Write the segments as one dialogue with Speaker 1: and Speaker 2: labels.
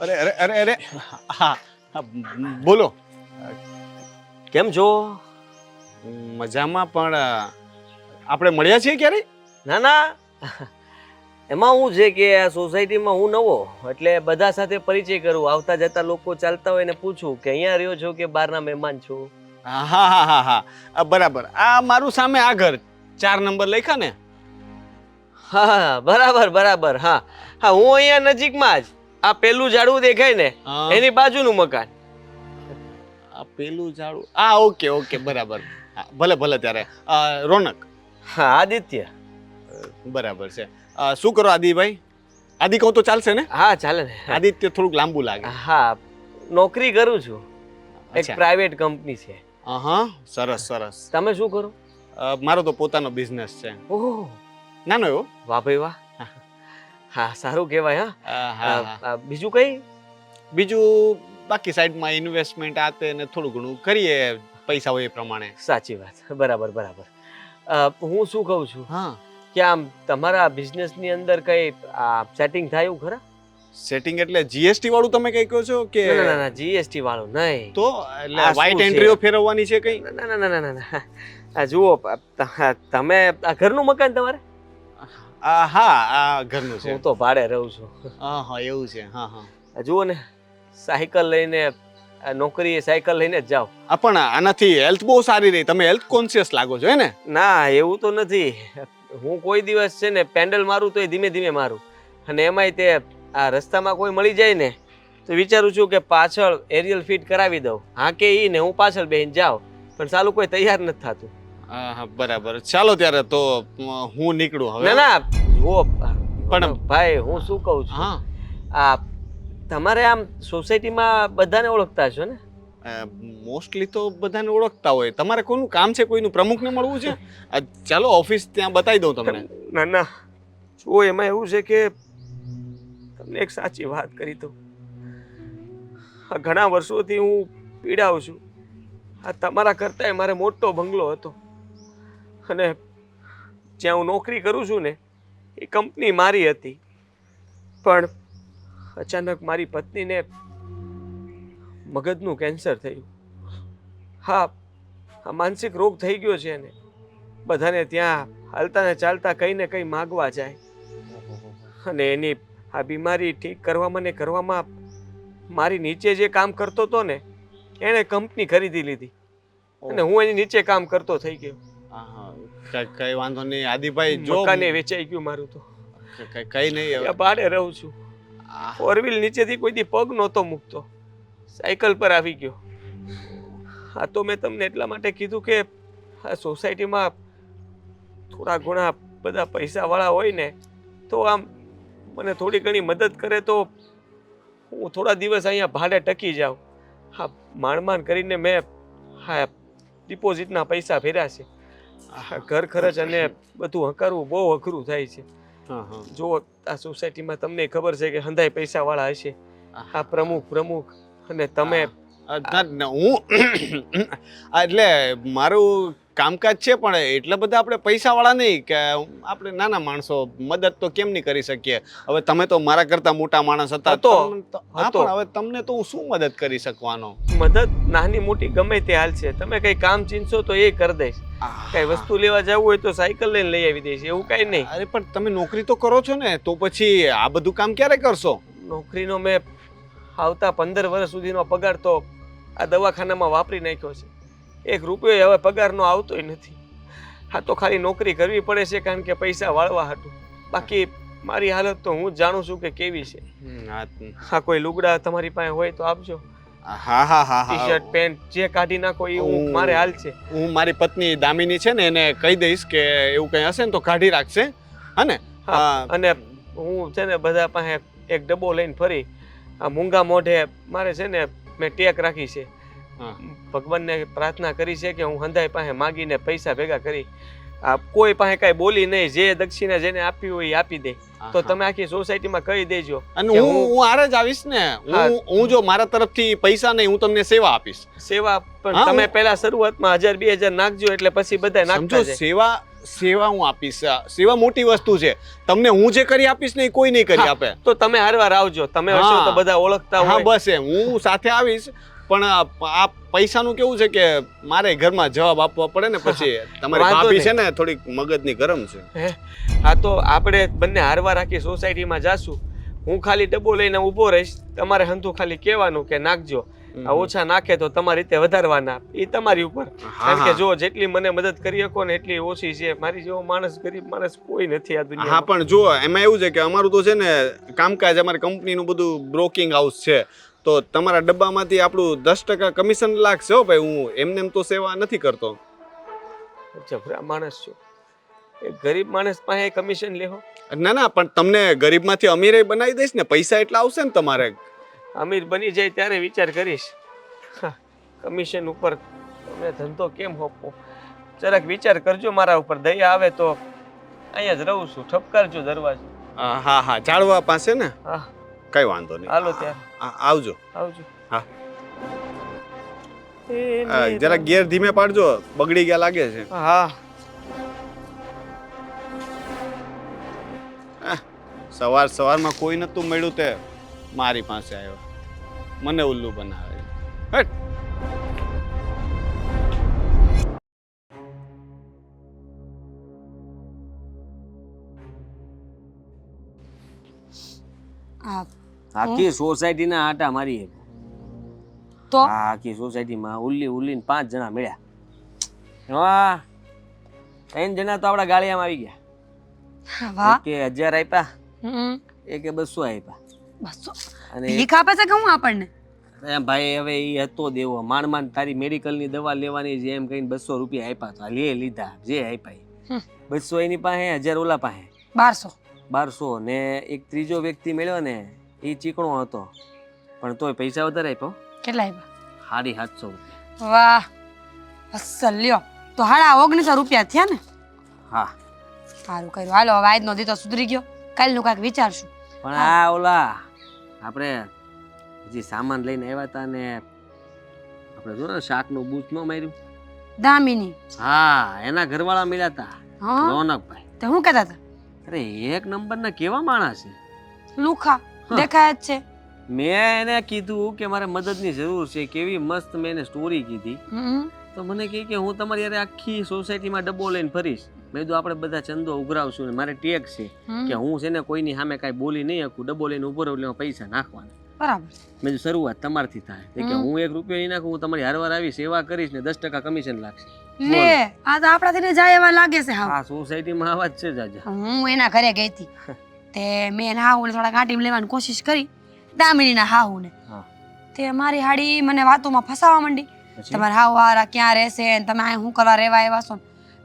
Speaker 1: અરે અરે અરે અરે હા હા બોલો.
Speaker 2: કેમ છો?
Speaker 1: મજામાં, પણ આપણે મળ્યા છીએ ક્યારે?
Speaker 2: ના ના, એમાં હું છે કે આ સોસાયટીમાં હું નવો, એટલે બધા સાથે પરિચય કરું, આવતા જતા લોકો ચાલતા હોય ને પૂછું કે અહીંયા રહ્યો છો કે બહારના મહેમાન છો.
Speaker 1: હા હા હા હા બરાબર. આ મારું સામે આ ઘર 4 નંબર લખ્યા ને?
Speaker 2: હા હા બરાબર બરાબર. હા હા, હું અહીંયા નજીકમાં જ, આ પેલું ઝાડવું દેખાય ને
Speaker 1: હા.
Speaker 2: એની બાજુનું મકાન.
Speaker 1: આ પેલું ઝાડું, ઓકે ઓકે બરાબર. હા, ભલે ભલે ત્યારે. રોનક.
Speaker 2: હા આદિત્ય.
Speaker 1: બરાબર છે. શું કરો આદિભાઈ? આદિ કહું તો ચાલશે ને?
Speaker 2: હા ચાલે ને.
Speaker 1: આદિત્ય થોડુંક લાંબુ લાગે.
Speaker 2: હા, નોકરી કરું છું, એક
Speaker 1: અચ્છા.
Speaker 2: પ્રાઇવેટ કંપની છે.
Speaker 1: હા સરસ સરસ.
Speaker 2: તમે શું કરો?
Speaker 1: મારો તો પોતાનો બિઝનેસ છે,
Speaker 2: ઓહ
Speaker 1: નાનો એવો.
Speaker 2: વાહ ભાઈ વાહ. હા સારું કહેવાય.
Speaker 1: હા હા હા.
Speaker 2: બીજું કઈ?
Speaker 1: બીજું બાકી સાઈડમાં ઇન્વેસ્ટમેન્ટ આ તે ને થોડું ઘણું કરીએ, પૈસા હોય એ પ્રમાણે.
Speaker 2: સાચી વાત, બરાબર બરાબર. હું શું કહું છું
Speaker 1: હા.
Speaker 2: કે આમ તમારા બિઝનેસની અંદર કઈ સેટિંગ થાય એવું ખરા?
Speaker 1: સેટિંગ એટલે જીએસટી વાળું તમે કઈ કહો છો કે?
Speaker 2: ના ના ના, જીએસટી વાળું નહીં.
Speaker 1: તો એટલે
Speaker 2: આ શું
Speaker 1: વ્હાઈટ
Speaker 2: છે?
Speaker 1: એન્ટ્રીઓ ફેરવવાની છે કઈ?
Speaker 2: ના ના ના ના ના. આ જુઓ, તમે આ ઘરનું મકાન તમારે?
Speaker 1: હા આ ઘરનું છે.
Speaker 2: હું તો ભાડે રહું છું.
Speaker 1: હા હા એવું છે. હા હા.
Speaker 2: આ જુઓ ને, સાયકલ લઈને નોકરીએ સાયકલ લઈને જ જાઓ.
Speaker 1: પણ આનાથી હેલ્થ બહુ સારી રહી. તમે હેલ્થ કોન્શિયસ લાગો છો હે ને?
Speaker 2: ના એવું તો નથી. હું કોઈ દિવસ છે ને પેન્ડલ મારું તો ધીમે ધીમે મારું, અને એમાંય તે આ રસ્તામાં કોઈ મળી જાય ને તો વિચારું છું કે પાછળ એરિયલ ફિટ કરાવી દઉં. હા કે ઈ ને હું પાછળ બેહીને જાઉં, પણ સાલું કોઈ તૈયાર નથી થતું.
Speaker 1: હા બરાબર. ચાલો ત્યારે તો હું નીકળું હવે.
Speaker 2: ના ના જુઓ
Speaker 1: પણ
Speaker 2: ભાઈ, હું શું કહું છું,
Speaker 1: હા,
Speaker 2: આ તમારે આમ સોસાયટીમાં બધાને ઓળખતા છો ને?
Speaker 1: મોસ્ટલી તો બધાને ઓળખતા હોય. તમારે કોનું કામ છે? કોઈનું પ્રમુખને મળવું છે? ચાલો ઓફિસ ત્યાં બતાવી દઉં તમને.
Speaker 2: ના ના જુઓ, એમાં એવું છે કે તમને એક સાચી વાત કરી દઉં. આ ઘણા વર્ષોથી હું પીડાઉં છું. આ તમારા કરતાંય મારે મોટો બંગલો હતો, અને જ્યાં હું નોકરી કરું છું ને એ કંપની મારી હતી, પણ અચાનક મારી પત્નીને મગજનું કેન્સર થયું. હા, આ માનસિક રોગ થઈ ગયો છે ને બધાને ત્યાં હાલતા ને ચાલતા કંઈ ને કંઈ માગવા જાય, અને એની આ બીમારી ઠીક કરવામાં ને કરવામાં મારી નીચે જે કામ કરતો હતો ને એણે કંપની ખરીદી લીધી, અને હું એની નીચે કામ કરતો થઈ ગયો.
Speaker 1: કઈ વાંધો નહીં આદિભાઈ. જો
Speaker 2: મકાને વેચાઈ ગયું મારું તો.
Speaker 1: કઈ નહીં હવે.
Speaker 2: ભાડે રહું છું. 4 વ્હીલ નીચેથી કોઈ દી પગ નહોતો મૂકતો, સાયકલ પર આવી ગયો. હા તો મેં તમને એટલા માટે કીધું કે આ સોસાયટીમાં થોડા ઘણા બધા પૈસાવાળા હોય ને તો આમ મને થોડી ઘણી મદદ કરે તો હું થોડા દિવસ અહીંયા ભાડે ટકી જાઉં. હા, માંડ કરીને મેં ડિપોઝિટના પૈસા ભર્યા છે. ઘર ખર્ચ અને બધું હકારવું બહુ અઘરું થાય છે. જો આ સોસાયટીમાં તમને ખબર છે કે હંધાય પૈસાવાળા હશે, આ પ્રમુખ અને તમે.
Speaker 1: હું એટલે મારું કામકાજ છે, પણ એટલા બધા આપણે પૈસાવાળા નહીં કે આપણે નાના માણસો મદદ તો કેમ નહીં કરી શકીએ. હવે તમે તો મારા કરતા મોટા માણસ હતા પણ હવે તમને તો હું શું મદદ કરી શકવાનો?
Speaker 2: મદદ નાની મોટી ગમે તે હાલ છે. તમે કઈ કામ ચીનશો તો એ કરી દઈશ. કઈ વસ્તુ લેવા જવું હોય તો સાયકલ લઈને લઈ આવી દઈશ, એવું કઈ નહીં.
Speaker 1: અરે પણ તમે નોકરી તો કરો છો ને, તો પછી આ બધું કામ ક્યારે કરશો?
Speaker 2: નોકરીનો મેં આવતા 15 વર્ષ સુધીનો પગાર તો આ દવાખાનામાં વાપરી નાખ્યો છે. 1 રૂપિયો હવે પગારનો આવતોય નથી. હા તો ખાલી નોકરી કરવી પડે છે કારણ કે પૈસા વાળવા હતું. બાકી મારી હાલત તો હું જ જાણું છું કે કેવી છે. હા કોઈ લુગડા તમારી પાસે હોય તો આપજો.
Speaker 1: હા હા હા,
Speaker 2: ટી શર્ટ પેન્ટ જે કાઢી નાખો એવું મારે હાલ છે.
Speaker 1: હું મારી પત્ની દામિની છે ને એને કહી દઈશ કે એવું કંઈ હશે ને તો કાઢી રાખશે. હા ને?
Speaker 2: અને હું છે ને બધા પાસે એક ડબ્બો લઈને ફરી. આ મૂંગા મોઢે મારે છે ને મેં ટેક રાખી છે. ભગવાનને પ્રાર્થના કરી છે કે હું હંધાઈ પાસે માગીને પૈસા ભેગા કરી કોઈ પાસે કાંઈ બોલી નહીં, જે દક્ષિણા જેને આપી હોય એ આપી દે. તો તમે આખી સોસાયટીમાં કહી દેજો.
Speaker 1: અને હું આરે જ આવીશ ને. હું જો મારા તરફથી પૈસા નહીં, હું તમને સેવા આપીશ.
Speaker 2: સેવા પણ તમે પહેલા શરૂઆતમાં 1000-2000 નાખજો, એટલે પછી બધા નાખજો.
Speaker 1: સેવા સેવા હું આપીશ. સેવા મોટી વસ્તુ છે. તમને હું જે કરી આપીશ ને એ કોઈ નહીં કરી આપે.
Speaker 2: તો તમે હારવાર આવજો, તમે હશો તો બધા ઓળખતા
Speaker 1: હા
Speaker 2: હોય.
Speaker 1: બસ એમ, હું સાથે આવીશ. પણ આ પૈસાનું કેવું છે કે મારે ઘરમાં જવાબ આપવા પડે ને, પછી તમારી
Speaker 2: વાંધો
Speaker 1: ભાભી
Speaker 2: નહીં.
Speaker 1: છે ને થોડીક મગજની ગરમ છે.
Speaker 2: હે હા, તો આપણે બંને હારવાર આખી સોસાયટીમાં જાશું. હું ખાલી ડબ્બો લઈને ઊભો રહીશ, તમારે હંધું ખાલી કહેવાનું કે નાખજો. આ ઓછા નાખે તો તમારી રીતે વધારવાના, એ તમારી ઉપર. કારણ કે જો જેટલી મને મદદ કરી શકો ને એટલી ઓછી છે. મારી જેવો માણસ, ગરીબ માણસ કોઈ નથી આ
Speaker 1: હા
Speaker 2: દુનિયામાં.
Speaker 1: પણ જો એમાં એવું છે કે અમારું તો છે ને કામકાજ, અમારી કંપનીનું બધું બ્રોકિંગ હાઉસ છે, તો તમારા ડબ્બામાંથી આપણું 10% કમિશન લાગશે. હો ભાઈ, હું એમને એમ તો સેવા નથી કરતો.
Speaker 2: જબરા માણસ છો. એક ગરીબ માણસ પાસે કમિશન લેવો?
Speaker 1: ના ના, પણ તમને ગરીબમાંથી અમીરે બનાવી દઈશ ને, પૈસા એટલા આવશે ને તમારે.
Speaker 2: અમીર બની જાય ત્યારે વિચાર કરીશ. હા, કમિશન ઉપર તમે ધંધો કેમ હોપો? જરાક વિચાર કરજો મારા ઉપર. દયા આવે તો અહીંયા જ રહું છું, ઠપકારજો દરવાજો.
Speaker 1: હા હા, ઝાડવા પાસે ને?
Speaker 2: હા,
Speaker 1: કઈ વાંધો નહીં.
Speaker 2: હાલો ત્યારે.
Speaker 1: આવજો.
Speaker 2: આવજો.
Speaker 1: હા. જરા ગેર ધીમે પાડજો, બગડી ગયા લાગે છે.
Speaker 2: હા,
Speaker 1: સવારમાં કોઈ નતું મળ્યું તે મારી પાસે આવ્યો, મને ઉલ્લુ બનાવે. હટ.
Speaker 3: આખી સોસાયટીના આટા મારી
Speaker 4: તો
Speaker 3: આખી સોસાયટીમાં ઉલ્લીને 5 જણા મળ્યા. એમાં 3 જણા તો આપણા ગાળિયામાં આવી ગયા.
Speaker 4: વાહ.
Speaker 3: એકે 1000 આપ્યા,
Speaker 4: હમ.
Speaker 3: એકે 200 આપ્યા.
Speaker 4: બસો
Speaker 3: અને
Speaker 4: ભીખ આપે છે કે હું આપણને?
Speaker 3: એમ ભાઈ હવે એ હતો દેવો, માંડ તારી મેડિકલની દવા લેવાની છે એમ કહીને 200 રૂપિયા આપ્યા. તો લે લીધા જે આપ્યા. 200 એની પાસે, 1000 ઓલા પાસે.
Speaker 4: 1200.
Speaker 3: ને એક ત્રીજો વ્યક્તિ મળ્યો ને, એ ચીકણો હતો પણ તોય પૈસા વધારે આપ્યો.
Speaker 4: કેટલા આપ્યા?
Speaker 3: 750 રૂપિયા.
Speaker 4: વાહ, અસલ લ્યો. તો 1900 રૂપિયા થયા ને?
Speaker 3: હા,
Speaker 4: સારું કર્યું. હાલો, હવે આજનો દી તો સુધરી ગયો, કાલનું કાંઈક વિચારશું.
Speaker 3: પણ આ ઓલા આપણે હજી સામાન લઈને આવ્યા હતા ને, આપણે જો ને શાકનું બૂચ ન માર્યું.
Speaker 4: દામિની.
Speaker 3: હા, એના ઘરવાળા મળ્યા હતા,
Speaker 4: હા,
Speaker 3: રોનકભાઈ.
Speaker 4: તો હું કહેતા હતા?
Speaker 3: અરે એક નંબરના કેવા માણસ છે.
Speaker 4: લુખા દેખાય જ છે.
Speaker 3: મેં એને કીધું કે મારે મદદની જરૂર છે, કેવી મસ્ત મેં એને સ્ટોરી કીધી. તો મને કહે કે હું તમારી યારે આખી સોસાયટીમાં ડબ્બો લઈને ફરીશ. મેં કીધું આપણે બધા ચંદો ઉઘરાવશું ને મારે ટેગ છે કે હું છે ને કોઈની સામે કાંઈ બોલી નહીં શકું. ડબ્બો લઈને ઉભો રહું એટલે પૈસા નાખવાના.
Speaker 4: બરાબર.
Speaker 3: મેં કીધું શરૂઆત તમારથી થાય. કે હું 1 રૂપિયો નહીં નાખું, હું તમારી હારવાર આવી સેવા કરીશ ને 10% કમિશન લાગશે.
Speaker 4: લે, આ તો આપણાથી ને જાય એવા લાગે છે. હા,
Speaker 3: આ સોસાયટીમાં આવા જ છે જાજા.
Speaker 4: હું એના ઘરે ગઈ હતી તે મેં એના હાહુને થોડા ગાંઠી લેવાની કોશિશ કરી, દામિનીના હાહુને. તે મારી હાડી મને વાતોમાં ફસાવા માંડી. તમારા હાવ વાળા ક્યાં રહેશે ને તમે આ શું કરવા રહેવા આવ્યા છો?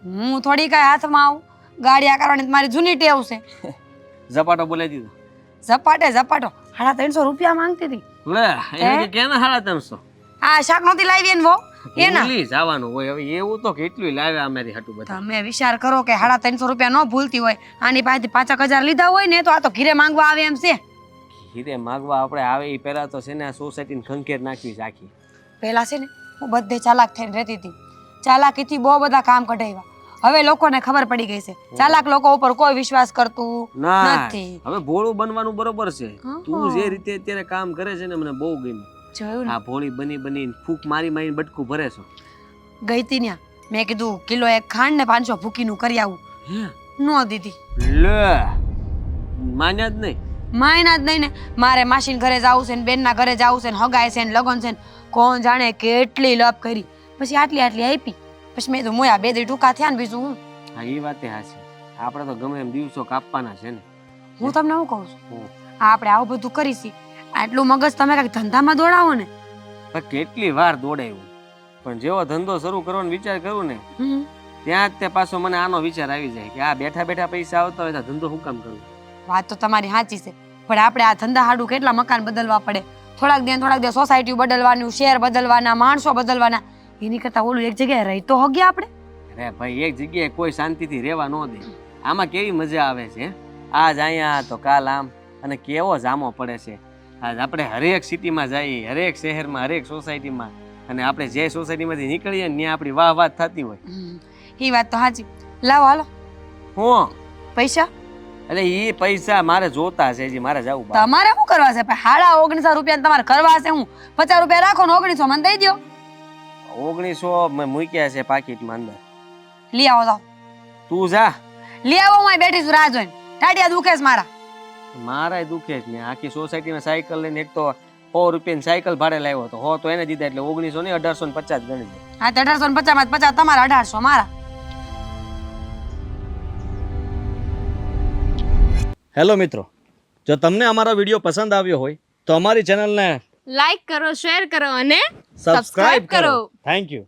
Speaker 4: હું થોડી કાંઈ હાથમાં આવું, ગાડી આ કરવાની તો મારી જૂની ટેવ છે.
Speaker 3: ઝપાટો બોલાવી દીધો.
Speaker 4: ઝપાટો 350 રૂપિયા માંગતી હતી.
Speaker 3: લે એને કે કેના 350?
Speaker 4: આ શાક નહોતી લાવી એને વહુ એના.
Speaker 3: ભૂલી જવાનું હોય. હવે એવું તો કેટલું લાવ્યા અમારી હાટુ બધા.
Speaker 4: તમે વિચાર કરો કે 350 રૂપિયા ન ભૂલતી હોય, આની પાસેથી 5,000 લીધા હોય ને તો આ તો ઘીરે માંગવા આવે એમ છે.
Speaker 3: ઘીરે માંગવા આપણે આવે એ પહેલા તો છે ને આ સોસાયટીને ખંખેર નાખવી છે આખી.
Speaker 4: પહેલા છે ને હું બધે ચાલાક થઈને રહેતી હતી, ચાલાકીથી બહુ બધા કામ કઢાવ્યા. હવે લોકોને ખબર પડી ગઈ છે, ચાલાક લોકો ઉપર કોઈ વિશ્વાસ કરતું નથી.
Speaker 3: હવે ભોળું બનવાનું બરોબર છે. તું જે રીતે અત્યારે કામ કરે છે ને મને બહુ ગમ્યું.
Speaker 4: જોયું ને?
Speaker 3: આ ભોળી બની ફૂક મારીને બટકું ભરે છો.
Speaker 4: ગઈ તી ન્યા મેં કીધું કિલો 1 ખાંડ ને 500 ભૂકીનું કરી આવું. નો દીધી.
Speaker 3: લે માન્યા જ નહીં.
Speaker 4: માયના જ નહીં ને. મારે માસીન ઘરે જાવું છે ને બેનના ઘરે જાવું છે ને હગાય છે ને લગન છે ને કોણ જાણે કેટલી લપ કરી. પછી આટલી આપી. પછી મેં તો મોયા 2 દી ટૂંકા થયા ને બીજું હું.
Speaker 3: હા એ વાતે હાચી. આપણે તો ગમે એમ દિવસો કાપવાના છે ને.
Speaker 4: હું તમને શું કહું છું, આપણે આવું બધું કરીશી, આટલું મગજ તમે કાંઈક ધંધામાં દોડાવો ને.
Speaker 3: કેટલી વાર દોડાયું, પણ જેવો ધંધો શરૂ કરવાનો વિચાર કરું ને ત્યાં જ તે પાછો મને આનો વિચાર આવી જાય કે આ બેઠા પૈસા આવતા હોય તો ધંધો શું કામ કરવું.
Speaker 4: વાત તો તમારી સાચી છે, પણ આપણે આ ધંધા હાડું કેટલા મકાન બદલવા પડે, થોડાક દે સોસાયટી બદલવાનું, શહેર બદલવાના, માણસો બદલવાના. એની કરતા ઓલું એક જગ્યાએ રહી તો હગ્યા આપણે.
Speaker 3: અરે ભાઈ એક જગ્યાએ કોઈ શાંતિથી રહેવા ન દે. આમાં કેવી મજા આવે છે, આજ અહીંયા તો કાલ આમ, અને કેવો જામો પડે છે. આજ આપણે હરેક સિટીમાં જઈએ, હરેક શહેરમાં, હરેક સોસાયટીમાં, અને આપણે જે સોસાયટીમાંથી નીકળીએ ને ત્યાં આપણી વાહ થતી હોય.
Speaker 4: એ વાત તો સાચી. લાવો હાલો
Speaker 3: હું
Speaker 4: પૈસા
Speaker 3: એટલે એ પૈસા મારે જોતા છે હજી મારે જવું બહાર.
Speaker 4: તમારે શું કરવા છે ભાઈ 1950 તમારે કરવા છે હું 50 રૂપિયા રાખો ને 1900 મને દઈ દો
Speaker 3: 1900 મેં મૂક્યા છે પાકીટમાં અંદર.
Speaker 4: લઈ આવો જાઓ
Speaker 3: તું જા.
Speaker 4: લઈ આવો હું અહીં બેઠી છું રાહ જોઈને ટાટિયા દુખે છે મારા
Speaker 3: મારાય દુખે જ ને આખી સોસાયટીમાં સાયકલ લઈને એક તો 100 રૂપિયાની સાયકલ ભાડે લાવ્યો હતો 100 તો એને દીધા એટલે 1900 ને 1850 ગણી દે.
Speaker 4: હા તો 1850 માં 50 તમારા 1800 મારા
Speaker 5: હેલો મિત્રો, જો તમને અમારો વિડીયો પસંદ આવ્યો હોય તો અમારી ચેનલને
Speaker 6: લાઈક કરો શેર કરો અને
Speaker 5: સબસ્ક્રાઇબ
Speaker 6: કરો.
Speaker 5: Thank you.